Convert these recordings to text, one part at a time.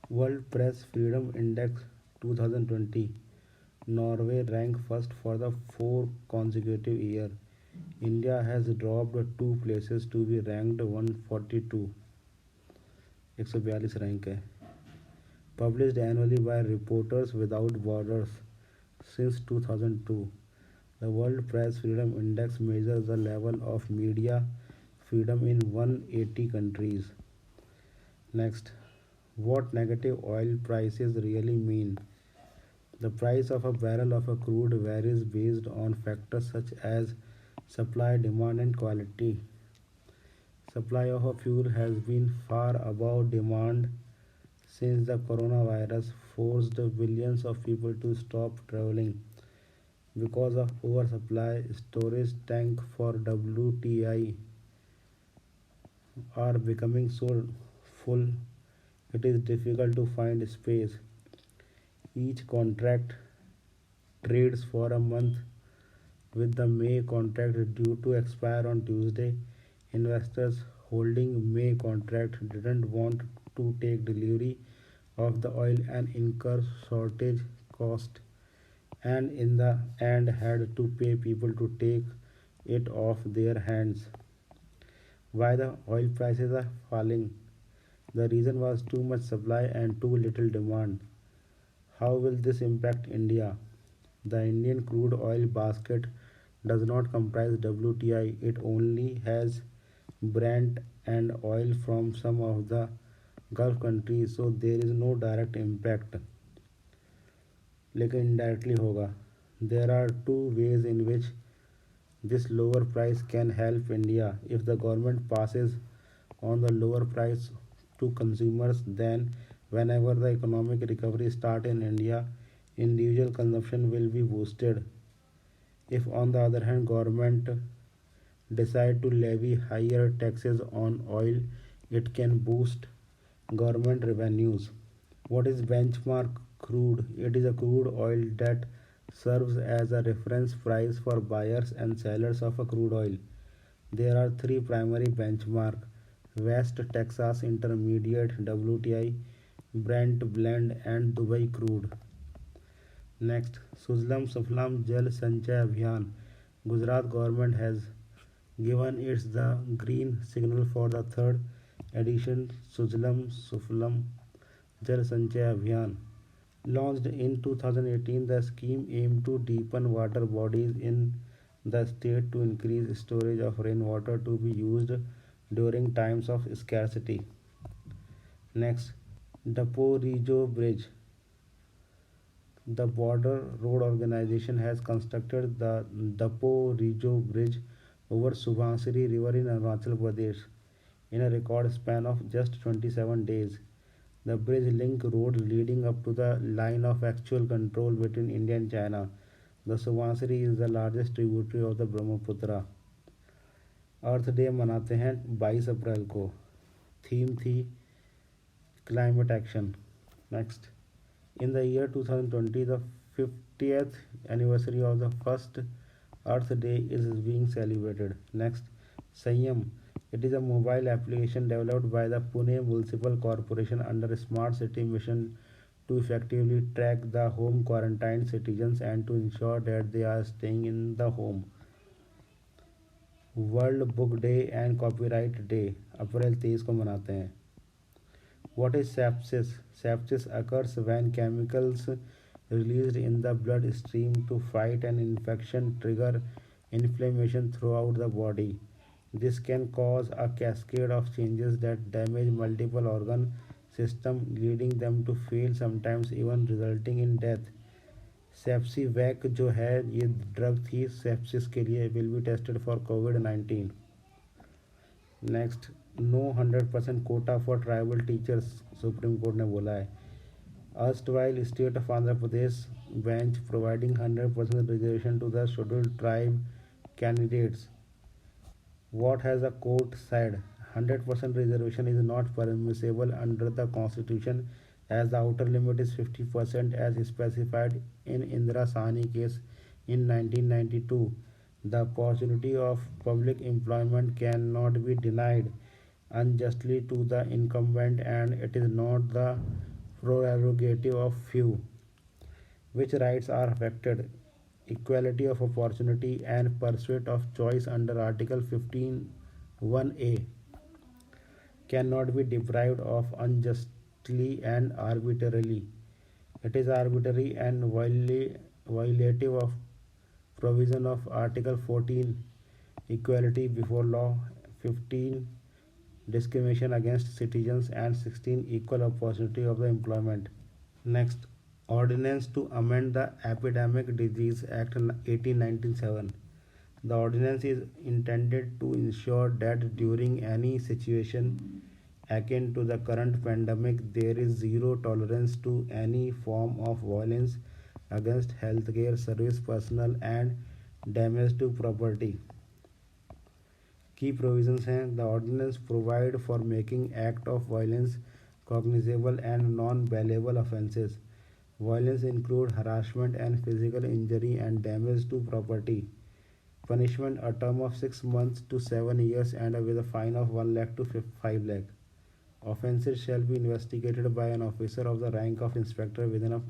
World Press Freedom Index 2020. Norway ranked first for the fourth consecutive year. India has dropped two places to be ranked 142. 142 rank है. Published annually by Reporters Without Borders since 2002. The World Press Freedom Index measures the level of media freedom in 180 countries. Next, what negative oil prices really mean. The price of a barrel of a crude varies based on factors such as supply, demand, and quality. Supply of a fuel has been far above demand since the coronavirus forced billions of people to stop traveling. Because of oversupply, storage tanks for WTI are becoming so full it is difficult to find space. Each contract trades for a month with the May contract due to expire on Tuesday. Investors holding May contract didn't want to take delivery of the oil and incur shortage cost, and in the end had to pay people to take it off their hands. Why the oil prices are falling? The reason was too much supply and too little demand. How will this impact India? The Indian crude oil basket does not comprise WTI, it only has Brent and oil from some of the Gulf countries, so there is no direct impact. लेकिन indirectly होगा. There are two ways in which this lower price can help India. If the government passes on the lower price to consumers, then whenever the economic recovery starts in India, individual consumption will be boosted. If on the other hand government decide to levy higher taxes on oil, it can boost government revenues. What is benchmark crude? It is a crude oil that serves as a reference price for buyers and sellers of a crude oil. There are three primary benchmarks: West Texas Intermediate WTI, Brent Blend, and Dubai crude. Next, Suzlam Suflam Jal Sanchay Abhiyan. Gujarat government has given its the green signal for the third edition Suzlam Suflam Jal Sanchay Abhiyan. Launched in 2018, the scheme aimed to deepen water bodies in the state to increase storage of rainwater to be used during times of scarcity. Next, Dapo Rijo Bridge. The Border Road Organization has constructed the Dapo Rijo Bridge over Subhansiri River in Arunachal Pradesh in a record span of just 27 days. The bridge link road leading up to the line of actual control between India and China. The Subansiri is the largest tributary of the Brahmaputra. Earth day मनाते हैं 22 अप्रैल को. Theme थी climate action. Next, in the year 2020, the 50th anniversary of the first Earth Day is being celebrated. Next, Sanyam. It is a mobile application developed by the Pune Municipal Corporation under a Smart City mission to effectively track the home quarantined citizens and to ensure that they are staying in the home. World Book Day and Copyright Day April 23 को मनाते हैं. What is sepsis? Sepsis occurs when chemicals released in the blood stream to fight an infection trigger inflammation throughout the body. This can cause a cascade of changes that damage multiple organ systems, leading them to fail, sometimes even resulting in death. सेप्सीवैक जो है ये drug थी sepsis के लिए, will be tested for कोविड-19. Next, no 100% quota for tribal teachers supreme court ने बोला है. Erstwhile state of Andhra Pradesh bench providing 100% reservation to the scheduled tribe candidates. What has the court said? 100% reservation is not permissible under the constitution as the outer limit is 50% as specified in Indira Sahni case in 1992. The opportunity of public employment cannot be denied unjustly to the incumbent, and it is not the prerogative of few. Which rights are affected? Equality of opportunity and pursuit of choice under Article 15(1)(a) cannot be deprived of unjustly and arbitrarily. It is arbitrary and violative of provision of Article 14 equality before law, 15 discrimination against citizens, and 16 equal opportunity of the employment. Next, Ordinance to amend the Epidemic Disease Act 1897. The ordinance is intended to ensure that during any situation akin to the current pandemic, there is zero tolerance to any form of violence against healthcare service personnel and damage to property. Key provisions हैं the ordinance provide for making act of violence cognizable and non-bailable offences. Violence include harassment and physical injury and damage to property. Punishment a term of 6 months to 7 years and with a fine of 1 lakh to 5 lakh. Offences shall be investigated by an officer of the rank of inspector within a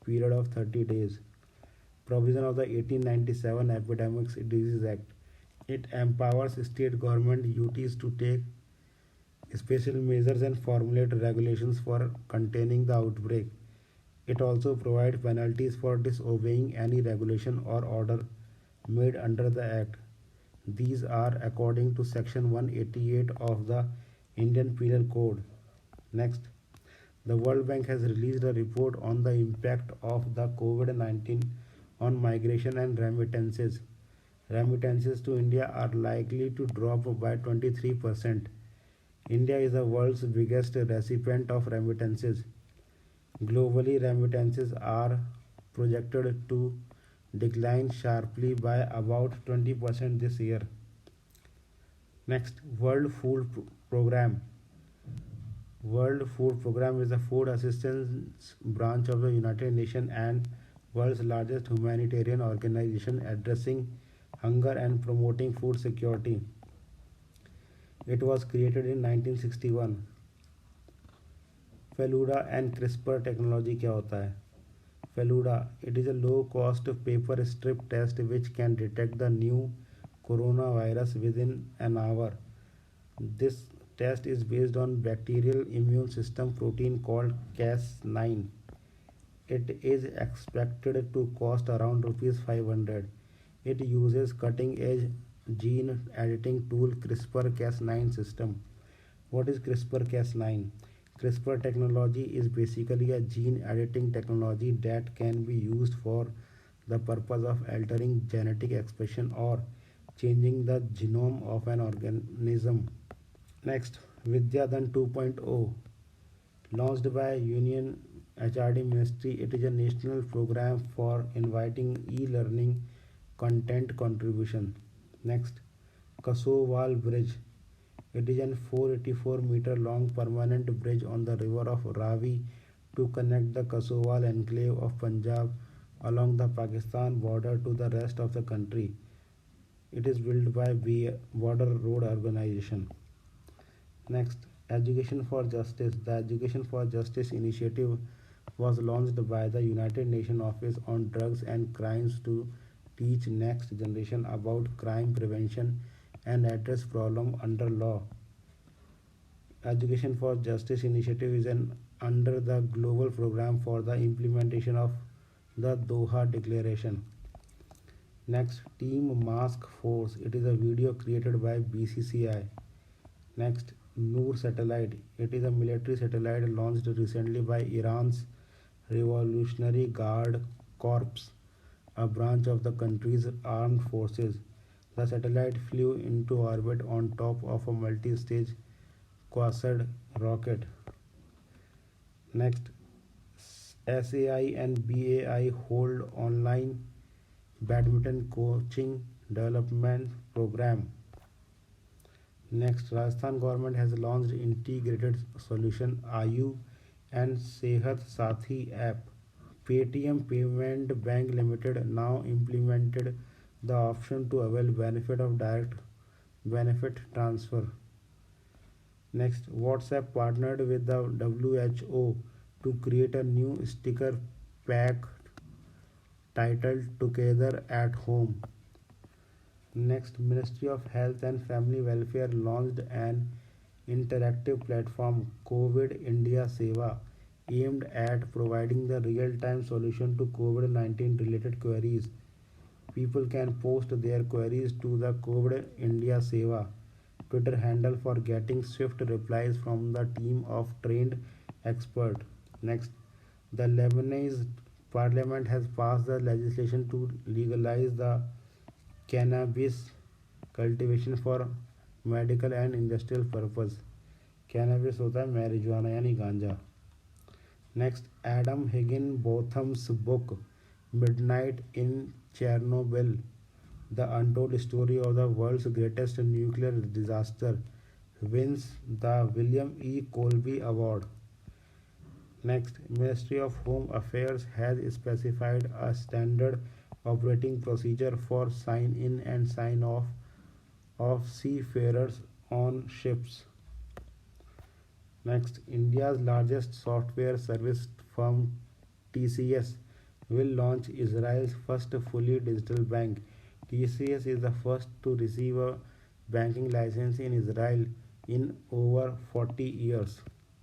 period of 30 days. Provision of the 1897 Epidemics Disease Act. It empowers state government duties to take special measures and formulate regulations for containing the outbreak. It also provides penalties for disobeying any regulation or order made under the Act. These are according to Section 188 of the Indian Penal Code. Next, the World Bank has released a report on the impact of the COVID-19 on migration and remittances. Remittances to India are likely to drop by 23%. India is the world's biggest recipient of remittances. Globally, remittances are projected to decline sharply by about 20% this year. Next, World Food Program. World Food Program is a food assistance branch of the United Nations and world's largest humanitarian organization addressing hunger and promoting food security. It was created in 1961. Feluda and CRISPR technology क्या होता है? Feluda, it is a low cost paper strip test which can detect the new coronavirus within an hour. This test is based on bacterial immune system protein called Cas9. It is expected to cost around rupees 500. It uses cutting edge gene editing tool CRISPR-Cas9 system. What is CRISPR-Cas9? CRISPR technology is basically a gene editing technology that can be used for the purpose of altering genetic expression or changing the genome of an organism. Next, Vidyadan 2.0, launched by Union HRD Ministry. It is a national program for inviting e-learning content contribution. Next, Kasowal Bridge. It is a 484-meter long permanent bridge on the river of Ravi to connect the Kasowal enclave of Punjab along the Pakistan border to the rest of the country. It is built by Border Road Organization. Next, Education for Justice. The Education for Justice initiative was launched by the United Nations Office on Drugs and Crimes to teach next generation about crime prevention and address problem under law. Education for Justice initiative is under the global program for the implementation of the Doha Declaration. Next, Team Mask Force. It is a video created by BCCI. Next, Noor satellite. It is a military satellite launched recently by Iran's Revolutionary Guard Corps, a branch of the country's armed forces. The satellite flew into orbit on top of a multi-stage Quasar rocket. Next, SAI and BAI hold online badminton coaching development program. Next, Rajasthan government has launched integrated solution Ayu and Sehat Sathi app. Paytm Payment Bank Limited now implemented the option to avail benefit of direct benefit transfer. Next, WhatsApp partnered with the WHO to create a new sticker pack titled Together at Home. Next, Ministry of Health and Family Welfare launched an interactive platform COVID India Seva aimed at providing the real-time solution to COVID-19 related queries. People can post their queries to the COVID India Seva Twitter handle for getting swift replies from the team of trained experts. Next, the Lebanese parliament has passed the legislation to legalize the cannabis cultivation for medical and industrial purpose. Cannabis होता है marijuana यानी गांजा. Next, Adam Higginbotham's book midnight in Chernobyl the untold story of the world's greatest nuclear disaster wins the William E. Colby Award. Next, Ministry of Home Affairs has specified a standard operating procedure for sign in and sign off of seafarers on ships. Next, India's largest software service firm TCS will launch Israel's first fully digital bank. TCS is the first to receive a banking license in Israel in over 40 years.